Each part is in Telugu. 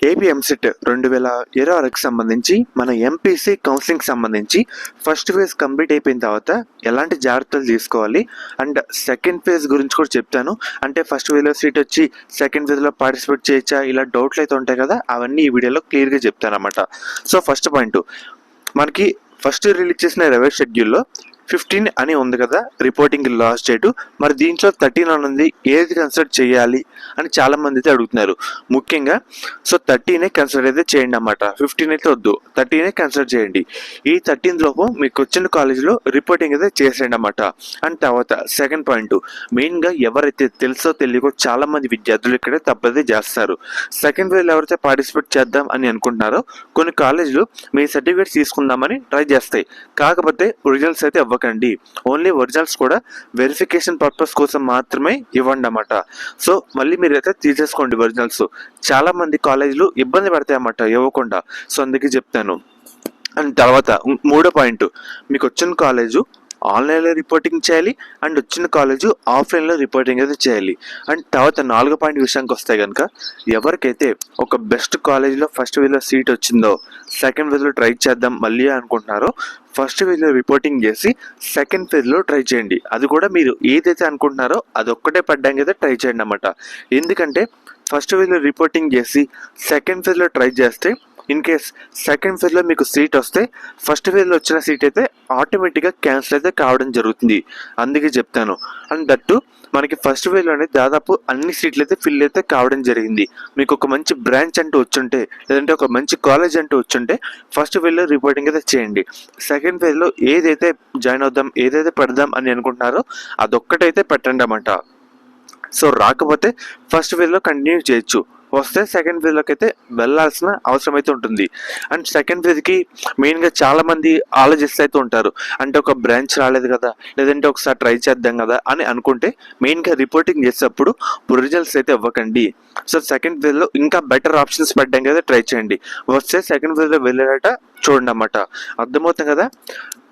ఏపీ ఎంసెట్ 2026కి సంబంధించి మన ఎంపీసీ కౌన్సిలింగ్ సంబంధించి ఫస్ట్ ఫేజ్ కంప్లీట్ అయిపోయిన తర్వాత ఎలాంటి జాగ్రత్తలు తీసుకోవాలి అండ్ సెకండ్ ఫేజ్ గురించి కూడా చెప్తాను. అంటే ఫస్ట్ ఫేజ్లో సీట్ వచ్చి సెకండ్ ఫేజ్లో పార్టిసిపేట్ చేయొచ్చా, ఇలా డౌట్లు అయితే ఉంటాయి కదా, అవన్నీ ఈ వీడియోలో క్లియర్గా చెప్తాను అన్నమాట. సో ఫస్ట్ పాయింట్, మనకి ఫస్ట్ రిలీజ్ చేసిన రైల్వే షెడ్యూల్లో 15 అని ఉంది కదా రిపోర్టింగ్ లాస్ట్ డేటు. మరి దీంట్లో 13 అని ఉంది, ఏది కన్సిడర్ చేయాలి అని చాలా మంది అయితే అడుగుతున్నారు. ముఖ్యంగా సో 13 కన్సిడర్ అయితే చేయండి అన్నమాట. 15 అయితే వద్దు, 13 కన్సిడర్ చేయండి. ఈ 13 లోపు మీకు వచ్చిన కాలేజీలో రిపోర్టింగ్ అయితే చేసేయండి అన్నమాట. అండ్ తర్వాత సెకండ్ పాయింట్, మెయిన్గా ఎవరైతే తెలుసో తెలియకో చాలా మంది విద్యార్థులు ఇక్కడ తప్పదే చేస్తారు. సెకండ్ ఫేజ్లో ఎవరైతే పార్టిసిపేట్ చేద్దాం అని అనుకుంటున్నారో కొన్ని కాలేజీలు మీ సర్టిఫికేట్స్ తీసుకుందామని ట్రై చేస్తాయి. కాకపోతే ఒరిజినల్స్ అయితే ఇవ్వకండి, ఓన్లీ ఒరిజినల్స్ కూడా వెరిఫికేషన్ పర్పస్ కోసం మాత్రమే ఇవ్వండి అన్నమాట. సో మళ్ళీ మీరు అయితే తీసేసుకోండి ఒరిజినల్స్. చాలా మంది కాలేజీలు ఇబ్బంది పడతాయి అన్నమాట ఇవ్వకుండా. సో అందుకే చెప్తాను. అండ్ తర్వాత మూడో పాయింట్, మీకు వచ్చిన కాలేజు ఆన్లైన్లో రిపోర్టింగ్ చేయాలి అండ్ వచ్చిన కాలేజు ఆఫ్లైన్లో రిపోర్టింగ్ అయితే చేయాలి. అండ్ తర్వాత 4వ పాయింట్ విషయానికి వస్తే కనుక, ఎవరికైతే ఒక బెస్ట్ కాలేజీలో ఫస్ట్ ఫేజ్లో సీట్ వచ్చిందో సెకండ్ ఫేజ్లో ట్రై చేద్దాం మళ్ళీ అనుకుంటున్నారో, ఫస్ట్ ఫేజ్లో రిపోర్టింగ్ చేసి సెకండ్ ఫేజ్లో ట్రై చేయండి. అది కూడా మీరు ఏదైతే అనుకుంటున్నారో అదొక్కటే పడ్డానికి అయితే ట్రై చేయండి అన్నమాట. ఎందుకంటే ఫస్ట్ ఫేజ్లో రిపోర్టింగ్ చేసి సెకండ్ ఫేజ్లో ట్రై చేస్తే ఇన్ కేస్ సెకండ్ ఫేజ్లో మీకు సీట్ వస్తే ఫస్ట్ ఫేజ్లో వచ్చిన సీట్ అయితే ఆటోమేటిక్గా క్యాన్సిల్ అయితే కావడం జరుగుతుంది. అందుకే చెప్తాను. అండ్ దట్టు మనకి ఫస్ట్ ఫేజ్లోనే దాదాపు అన్ని సీట్లు అయితే ఫిల్ అయితే కావడం జరిగింది. మీకు ఒక మంచి బ్రాంచ్ అంటూ వచ్చుంటే, లేదంటే ఒక మంచి కాలేజ్ అంటూ వచ్చుంటే ఫస్ట్ ఫేజ్లో రిపోర్టింగ్ అయితే చేయండి. సెకండ్ ఫేజ్లో ఏదైతే జాయిన్ అవుదాం, ఏదైతే పెడదాం అని అనుకుంటున్నారో అదొక్కటైతే పెట్టండి అన్నమాట. సో రాకపోతే ఫస్ట్ ఫేజ్లో కంటిన్యూ చేయొచ్చు, వస్తే సెకండ్ ఫేజ్లోకి అయితే వెళ్ళాల్సిన అవసరం అయితే ఉంటుంది. అండ్ సెకండ్ ఫేజ్కి మెయిన్గా చాలా మంది ఆలోచిస్తూ అయితే ఉంటారు. అంటే ఒక బ్రాంచ్ రాలేదు కదా, లేదంటే ఒకసారి ట్రై చేద్దాం కదా అని అనుకుంటే మెయిన్గా రిపోర్టింగ్ చేసేటప్పుడు ఒరిజినల్స్ అయితే ఇవ్వకండి. సో సెకండ్ ఫేజ్లో ఇంకా బెటర్ ఆప్షన్స్ పెట్టడానికి అయితే ట్రై చేయండి. వస్తే సెకండ్ ఫేజ్లో వెళ్ళేట చూడండి అన్నమాట. అర్థమవుతుంది కదా.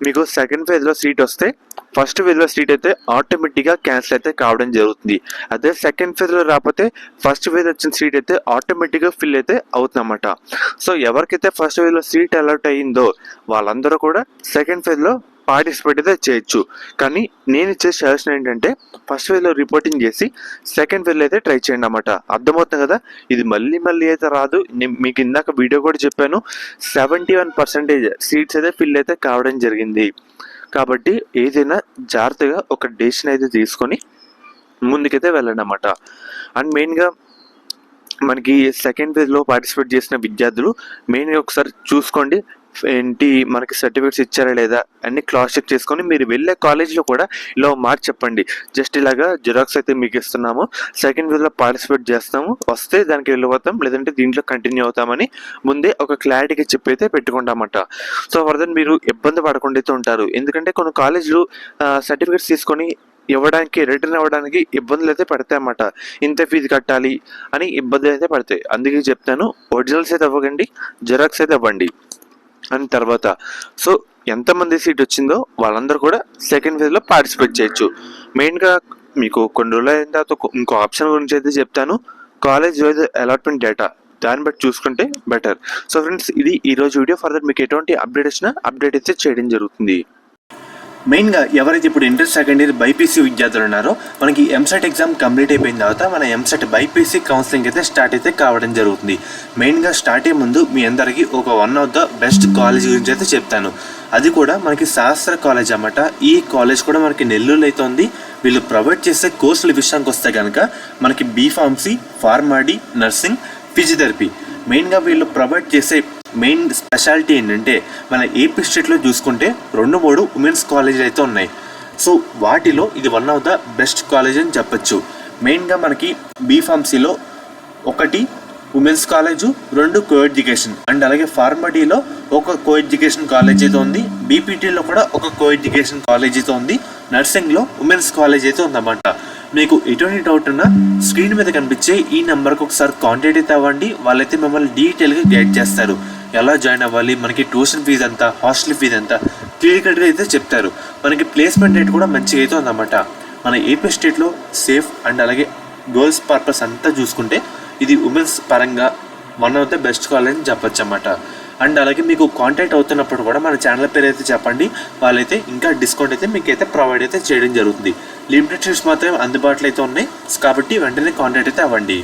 మీకు సెకండ్ ఫేజ్లో సీట్ వస్తే ఫస్ట్ ఫేజ్లో సీట్ అయితే ఆటోమేటిక్గా క్యాన్సిల్ అయితే కావడం జరుగుతుంది. అదే సెకండ్ ఫేజ్లో రాకపోతే ఫస్ట్ ఫేజ్ వచ్చిన సీట్ అయితే ఆటోమేటిక్గా ఫిల్ అయితే అవుతుంది అన్నమాట. సో ఎవరికైతే ఫస్ట్ ఫేజ్లో సీట్ అలాట్ అయ్యిందో వాళ్ళందరూ కూడా సెకండ్ ఫేజ్లో పార్టిసిపేట్ అయితే చేయొచ్చు. కానీ నేను ఇచ్చే సజెషన్ ఏంటంటే ఫస్ట్ ఫేజ్లో రిపోర్టింగ్ చేసి సెకండ్ ఫేజ్లో అయితే ట్రై చేయండి అన్నమాట. అర్థమవుతుంది కదా. ఇది మళ్ళీ అయితే రాదు. మీకు ఇందాక వీడియో కూడా చెప్పాను, 71% సీట్స్ అయితే ఫిల్ అయితే కావడం జరిగింది. కాబట్టి ఏదైనా జాగ్రత్తగా ఒక డెసిషన్ అయితే తీసుకొని ముందుకైతే వెళ్ళండి అన్నమాట. అండ్ మెయిన్గా మనకి సెకండ్ ఫేజ్లో పార్టిసిపేట్ చేసిన విద్యార్థులు మెయిన్గా ఒకసారి చూసుకోండి, ఏంటి మనకి సర్టిఫికేట్స్ ఇచ్చారా లేదా అన్ని క్రాస్ చెక్ చేసుకొని మీరు వెళ్ళే కాలేజ్లో కూడా ఇలా మార్చి చెప్పండి. జస్ట్ ఇలాగా జిరాక్స్ అయితే మీకు ఇస్తున్నాము, సెకండ్ ఫేజ్లో పార్టిసిపేట్ చేస్తాము, వస్తే దానికి వెళ్ళిపోతాం, లేదంటే దీంట్లో కంటిన్యూ అవుతామని ముందే ఒక క్లారిటీగా చెప్పి అయితే పెట్టుకుంటామట. సో ఫర్దర్ మీరు ఇబ్బంది పడకుండా అయితే ఉంటారు. ఎందుకంటే కొన్ని కాలేజీలు సర్టిఫికేట్స్ తీసుకొని రిటర్న్ అవ్వడానికి ఇబ్బందులు అయితే పడతాయి అన్నమాట. ఇంత ఫీజు కట్టాలి అని ఇబ్బందులు అయితే పడతాయి. అందుకే చెప్తాను, ఒరిజినల్స్ అయితే ఇవ్వకండి, జిరాక్స్ అయితే ఇవ్వండి. అని తర్వాత సో ఎంతమంది సీట్ వచ్చిందో వాళ్ళందరూ కూడా సెకండ్ ఫేజ్లో పార్టిసిపేట్ చేయొచ్చు. మెయిన్గా మీకు కొన్ని రోజులు అయిన తర్వాత ఇంకో ఆప్షన్ గురించి అయితే చెప్తాను, కాలేజ్ వైజ్ అలాట్మెంట్ డేటా. దాన్ని బట్టి చూసుకుంటే బెటర్. సో ఫ్రెండ్స్, ఇది ఈరోజు వీడియో. ఫర్దర్ మీకు ఎటువంటి అప్డేట్ వచ్చినా అప్డేట్ అయితే చేయడం జరుగుతుంది. మెయిన్గా ఎవరైతే ఇప్పుడు ఇంటర్ సెకండ్ ఇయర్ బైపీసీ విద్యార్థులు ఉన్నారో మనకి ఎంసెట్ ఎగ్జామ్ కంప్లీట్ అయిపోయిన తర్వాత మన ఎంసెట్ బైపీసీ కౌన్సిలింగ్ అయితే స్టార్ట్ అయితే కావడం జరుగుతుంది. మెయిన్గా స్టార్ట్ అయ్యే ముందు మీ అందరికీ ఒక one of the best college గురించి అయితే చెప్తాను. అది కూడా మనకి శాస్త్ర కాలేజ్ అన్నమాట. ఈ కాలేజ్ కూడా మనకి నెల్లూరులో అయితే ఉంది. వీళ్ళు ప్రొవైడ్ చేసే కోర్సుల విషయానికి వస్తే కనుక మనకి బీఫార్మసీ, ఫార్మాడీ, నర్సింగ్, ఫిజియోథెరపీ. మెయిన్గా వీళ్ళు ప్రొవైడ్ చేసే మెయిన్ స్పెషాలిటీ ఏంటంటే మన ఏపీ స్టేట్లో చూసుకుంటే 2-3 ఉమెన్స్ కాలేజీలు అయితే ఉన్నాయి. సో వాటిలో ఇది one of the best college అని చెప్పచ్చు. మెయిన్గా మనకి బీఫార్మసీలో 1 women's college, 2 co education, and అలాగే ఫార్మడీలో ఒక కో ఎడ్యుకేషన్ కాలేజ్ అయితే ఉంది. బీపీటీలో కూడా ఒక కో ఎడ్యుకేషన్ కాలేజ్ అయితే ఉంది. నర్సింగ్లో ఉమెన్స్ కాలేజ్ అయితే ఉందన్నమాట. మీకు ఎటువంటి డౌట్ ఉన్నా స్క్రీన్ మీద కనిపించే ఈ నెంబర్కి ఒకసారి కాంటాక్ట్ అయితే అవ్వండి. వాళ్ళైతే మిమ్మల్ని డీటెయిల్గా గైడ్ చేస్తారు. ఎలా జాయిన్ అవ్వాలి, మనకి ట్యూషన్ ఫీజు ఎంత, హాస్టల్ ఫీజు ఎంత క్లియర్ కట్గా అయితే చెప్తారు. మనకి ప్లేస్మెంట్ రేట్ కూడా మంచిగా అయితే ఉందన్నమాట. మన ఏపీ స్టేట్లో సేఫ్ అండ్ అలాగే గర్ల్స్ పర్పస్ అంతా చూసుకుంటే ఇది ఉమెన్స్ పరంగా one of the best college అని చెప్పొచ్చు అన్నమాట. అండ్ అలాగే మీకు కాంటాక్ట్ అవుతున్నప్పుడు కూడా మన ఛానల్ పేరు అయితే చెప్పండి, వాళ్ళైతే ఇంకా డిస్కౌంట్ అయితే మీకు అయితే ప్రొవైడ్ అయితే చేయడం జరుగుతుంది. లిమిటెడ్ సీట్స్ మాత్రమే అందుబాటులో అయితే ఉన్నాయి కాబట్టి వెంటనే కాంటాక్ట్ అయితే అవ్వండి.